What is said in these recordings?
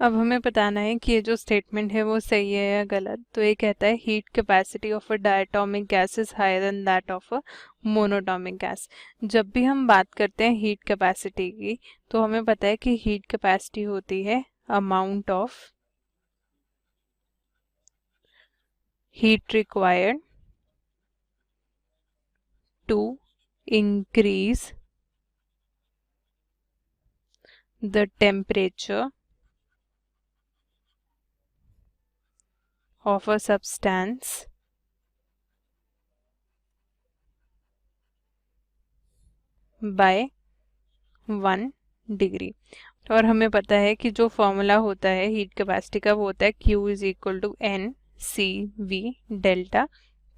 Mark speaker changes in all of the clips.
Speaker 1: अब हमें बताना है कि ये जो स्टेटमेंट है वो सही है या गलत। तो ये कहता है heat capacity of a diatomic gas is higher than that of a monatomic gas. जब भी हम बात करते हैं हीट कैपेसिटी की, तो हमें पता है कि हीट कैपेसिटी होती है amount of heat required to increase the temperature of a substance by 1 degree. और हमें पता है कि जो फॉर्मूला होता है हीट कैपेसिटी का वो होता है Q is equal to n c v delta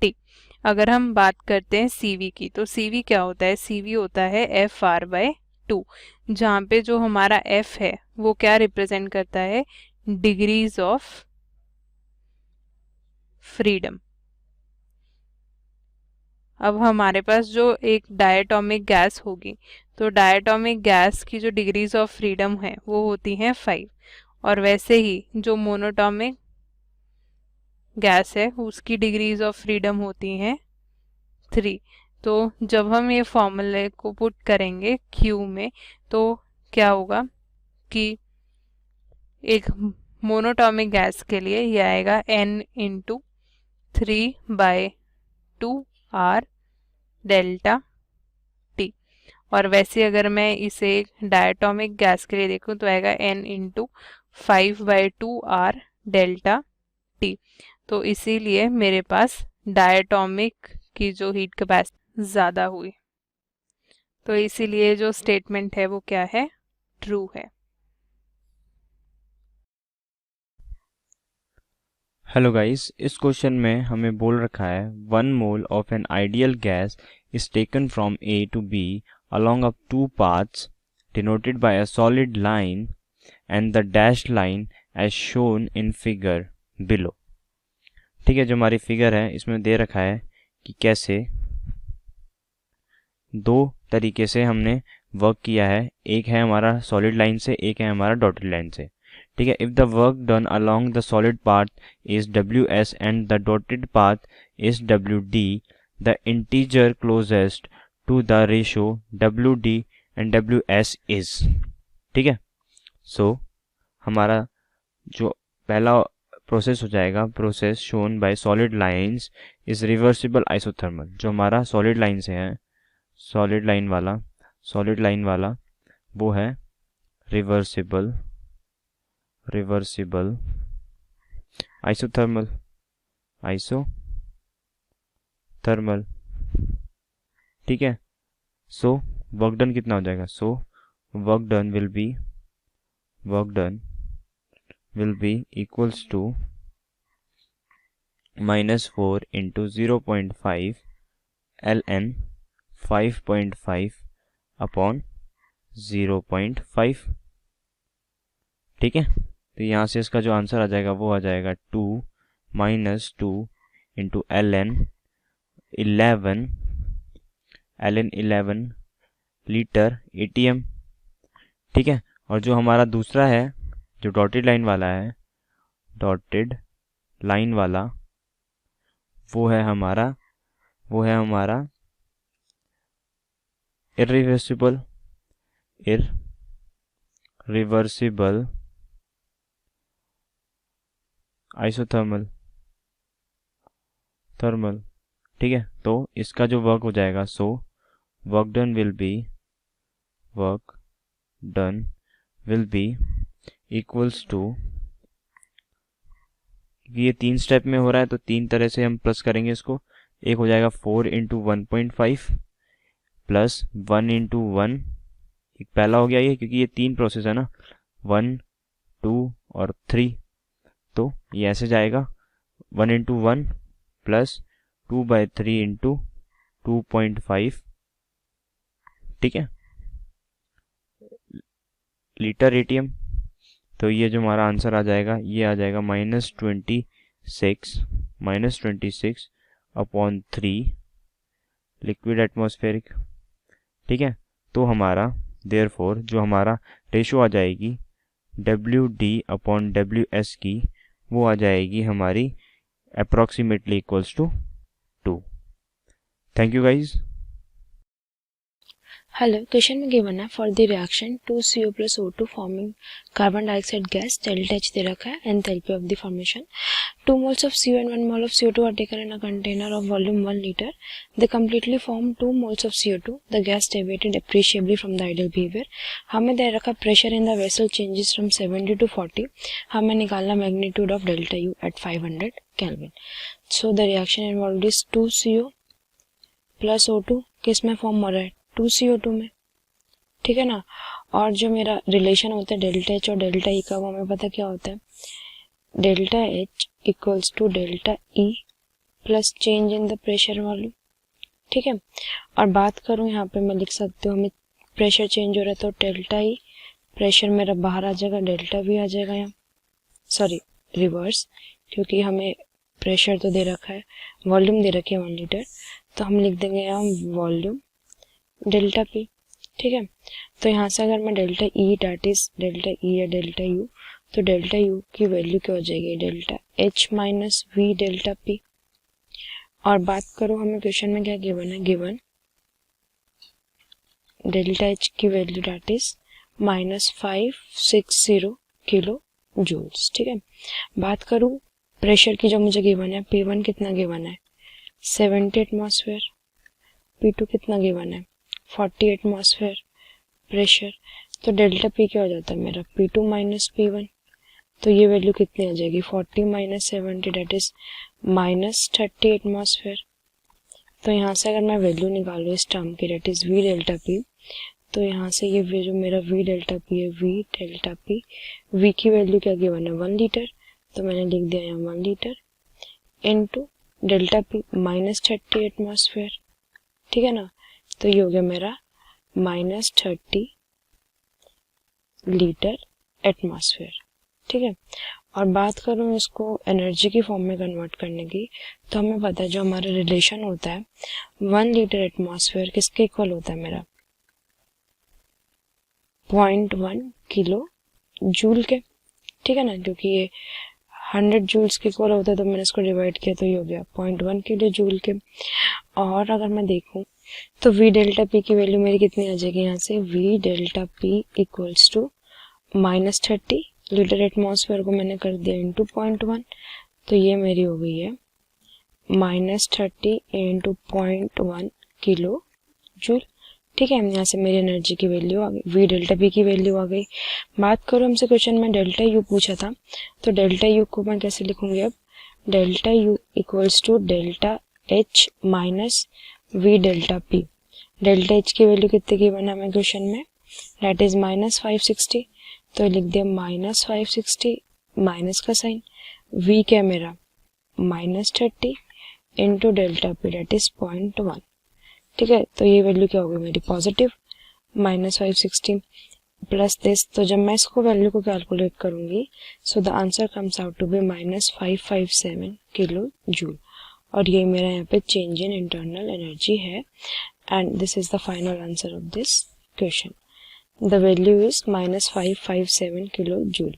Speaker 1: t. अगर हम बात करते हैं CV की, तो CV क्या होता है? CV होता है FR/2, जहाँ पे जो हमारा F है वो क्या रिप्रेजेंट करता है? Degrees of freedom. अब हमारे पास जो एक डायटोमिक गैस होगी, तो डायटोमिक गैस की जो डिग्रीज ऑफ फ्रीडम है वो होती हैं 5, और वैसे ही जो मोनोटोमिक गैस है उसकी डिग्रीज ऑफ फ्रीडम होती हैं 3। तो जब हम ये फॉर्मूले को पुट करेंगे Q में, तो क्या होगा कि एक मोनोटोमिक गैस के लिए ये आएगा N×3/2R डेल्टा टी। और वैसे अगर मैं इसे डायटोमिक गैस के लिए देखूं तो आएगा N×5/2R डेल्टा टी। तो इसीलिए मेरे पास डायटोमिक की जो हीट कैपेसिटी ज़्यादा हुई, तो इसीलिए जो स्टेटमेंट है वो क्या है? ट्रू है।
Speaker 2: हेलो गाइस, इस क्वेश्चन में हमें बोल रखा है 1 mole of an ideal gas is taken from a to b along of two paths denoted by a solid line and the dashed line as shown in figure below। ठीक है, जो हमारी फिगर है इसमें दे रखा है कि कैसे दो तरीके से हमने वर्क किया है। एक है हमारा सॉलिड लाइन से, एक है हमारा डॉटेड लाइन से। ठीक है, if the work done along the solid path is WS and the dotted path is WD, the integer closest to the ratio WD and WS is. ठीक है, सो हमारा जो पहला प्रोसेस हो जाएगा, process shown by solid lines is reversible isothermal. जो हमारा सॉलिड लाइन से है, सॉलिड लाइन वाला वो है रिवर्सिबल आइसोथर्मल। ठीक है, सो वर्क डन कितना हो जाएगा? So work done will be equals to -4 into 0.5 ln 5.5 upon 0.5। ठीक है, तो यहाँ से इसका जो आंसर आ जाएगा वो आ जाएगा 2 इंटू ln 11 लीटर ATM। ठीक है, और जो हमारा दूसरा है, जो डॉटेड लाइन वाला वो है हमारा इरिवर्सिबल आइसोथर्मल। ठीक है, तो इसका जो वर्क हो जाएगा, so work done will be equals to, ये 3 स्टेप में हो रहा है तो 3 तरह से हम प्लस करेंगे इसको। एक हो जाएगा 4 इंटू 1.5 प्लस 1 इंटू 1, एक पहला हो गया ये, क्योंकि ये 3 प्रोसेस है ना, 1 2 और 3, तो ये ऐसे जाएगा 1 इंटू 1 प्लस 2/3 इंटू 2.5। ठीक है, लीटर ATM। तो ये जो हमारा आंसर आ जाएगा, ये आ जाएगा -26 अपॉन 3 लिक्विड एटमॉस्फेरिक। ठीक है, तो हमारा देयरफॉर जो हमारा रेशो आ जाएगी WD/WS की वो आ जाएगी हमारी approximately equals to 2। Thank you guys.
Speaker 3: Hello, question में गिवन है for the reaction 2CO plus O2 forming carbon dioxide gas delta H दे रखा है, enthalpy of the formation 2 moles of CO and 1 mole of CO2 are taken in a container of volume 1 liter. They completely form 2 moles of CO2. The gas deviated appreciably from the ideal behavior. हमें दे रखा pressure in the vessel changes from 70 to 40. हमें निकालना magnitude of delta U at 500 Kelvin. So the reaction involved is 2CO plus O2 किस में form हो रहा है 2CO2 में, ठीक है ना। और जो मेरा रिलेशन होता है डेल्टा H और डेल्टा E का, वो हमें पता क्या होता है, delta H equals to delta E plus change in the pressure volume, ठीक है। और बात करूँ यहाँ पे मैं लिख सकती हूँ, हमें प्रेशर चेंज हो रहा है तो डेल्टा E, प्रेशर मेरा बाहर आ जाएगा, डेल्टा V आ जाएगा यहाँ, सॉरी रिवर्स, क्योंकि हमें प्रेशर तो दे रखा है, वॉल्यूम दे रखी है 1 लीटर, तो हम लिख देंगे यहाँ वॉल्यूम डेल्टा P, ठीक है। तो यहाँ से अगर मैं delta E that is delta E या डेल्टा U, तो डेल्टा U की वैल्यू क्या हो जाएगी, delta H minus V delta P। और बात करो हमें क्वेश्चन में क्या गिवन है, गिवन डेल्टा H की value that is -560 kilo joules, ठीक है। बात करूँ प्रेशर की जो मुझे गिवन है, P1 कितना गिवन है 70 एटमॉस्फेयर, P2 कितना गिवन है 40 एटमॉस्फेयर प्रेशर, तो डेल्टा P क्या हो जाता है मेरा P2 माइनस P1, तो ये वैल्यू कितनी आ जाएगी 40 माइनस 70 डेट इज -30 एटमॉस्फेयर। तो यहाँ से अगर मैं वैल्यू निकालूँ इस टर्म की that is V delta P, तो यहाँ से ये जो मेरा V डेल्टा P है, V डेल्टा P, V की वैल्यू क्या गिवन है 1 लीटर, तो मैंने लिख दिया यहाँ 1 litre into delta P -30 atmosphere, ठीक है ना। तो ये हो गया मेरा -30 लीटर एटमॉस्फेयर, ठीक है। और बात करूँ इसको एनर्जी की फॉर्म में कन्वर्ट करने की, तो हमें पता है जो हमारा रिलेशन होता है 1 लीटर एटमॉस्फेयर किसके इक्वल होता है मेरा 0.1 किलो जूल के, ठीक है ना, क्योंकि ये 100 जूल्स के इक्वल होता है, तो मैंने इसको डिवाइड किया तो ये हो गया 0.1 किलो जूल के। और अगर मैं देखूं तो V डेल्टा P की वैल्यू मेरी कितनी आ जाएगी, यहाँ से V delta P equals to -30 litre atmosphere को मैंने कर दिया इंटू 0.1, तो ये मेरी हो गई है -30 इंटू 0.1 किलो जूल, ठीक है। यहाँ से मेरी एनर्जी की वैल्यू आ गई, V डेल्टा P की वैल्यू आ गई। बात करो हमसे क्वेश्चन में डेल्टा U पूछा था, तो डेल्टा U को मैं कैसे लिखूंगी अब, delta U equals to delta H minus V delta P। Delta H की वैल्यू कितने की बना हमें क्वेश्चन में, डेट इज -560, तो लिख दिया -560 माइनस का साइन, V क्या मेरा -30 into delta P that is 0.1, ठीक है। तो ये वैल्यू क्या होगी मेरी पॉजिटिव -560 प्लस दिस, तो जब मैं इसको वैल्यू को कैलकुलेट करूंगी, so the answer comes out to be -557 kilo joule, और ये मेरा यहाँ पे चेंज इन इंटरनल एनर्जी है, and this is the final answer of this question. The value is -557 kilo joule.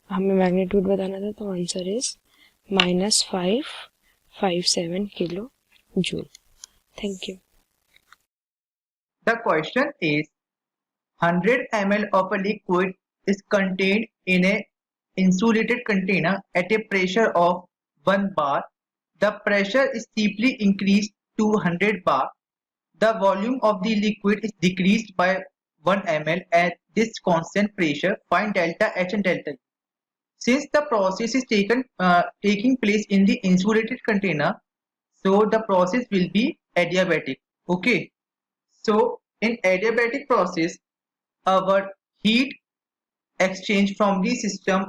Speaker 3: हमें मैग्नीट्यूड बताना था, तो answer is -557 kilo joule. Thank you.
Speaker 4: The question is 100 ml of a liquid is contained in a insulated container at a pressure of 1 bar. The pressure is steeply increased to 100 bar. The volume of the liquid is decreased by 1 ml at this constant pressure. Find delta H and delta E. Since the process is taking place in the insulated container, so the process will be adiabatic. Okay, so in adiabatic process, our heat exchange from the system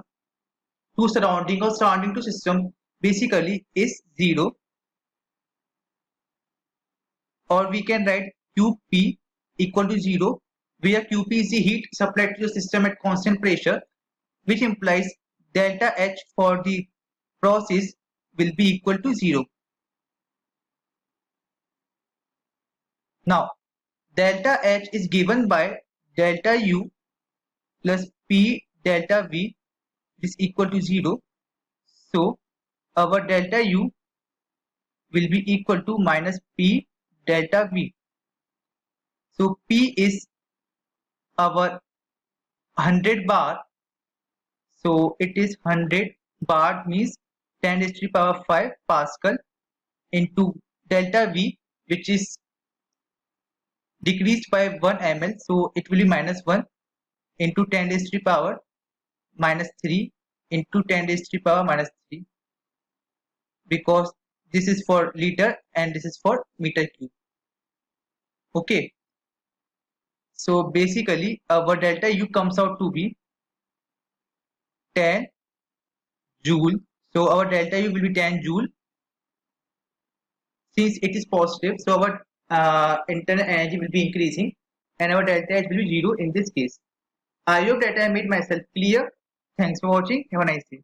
Speaker 4: to surrounding or surrounding to system basically is 0, or we can write QP equal to 0, where QP is the heat supplied to the system at constant pressure, which implies delta H for the process will be equal to 0. Now, delta H is given by delta U plus P delta V is equal to 0. So our delta U will be equal to minus P delta V. So P is our 100 bar. So it is 100 bar means 10 raised to the power 5 Pascal into delta V, which is decreased by 1 ml. So it will be minus 1 into 10 raised to the power minus 3 into 10 raised to the power minus 3, because this is for liter and this is for meter cube. Okay. So basically our delta U comes out to be 10 joule. So our delta U will be 10 joule. Since it is positive, so our internal energy will be increasing and our delta H will be 0 in this case. I hope that I made myself clear. Thanks for watching. Have a nice day.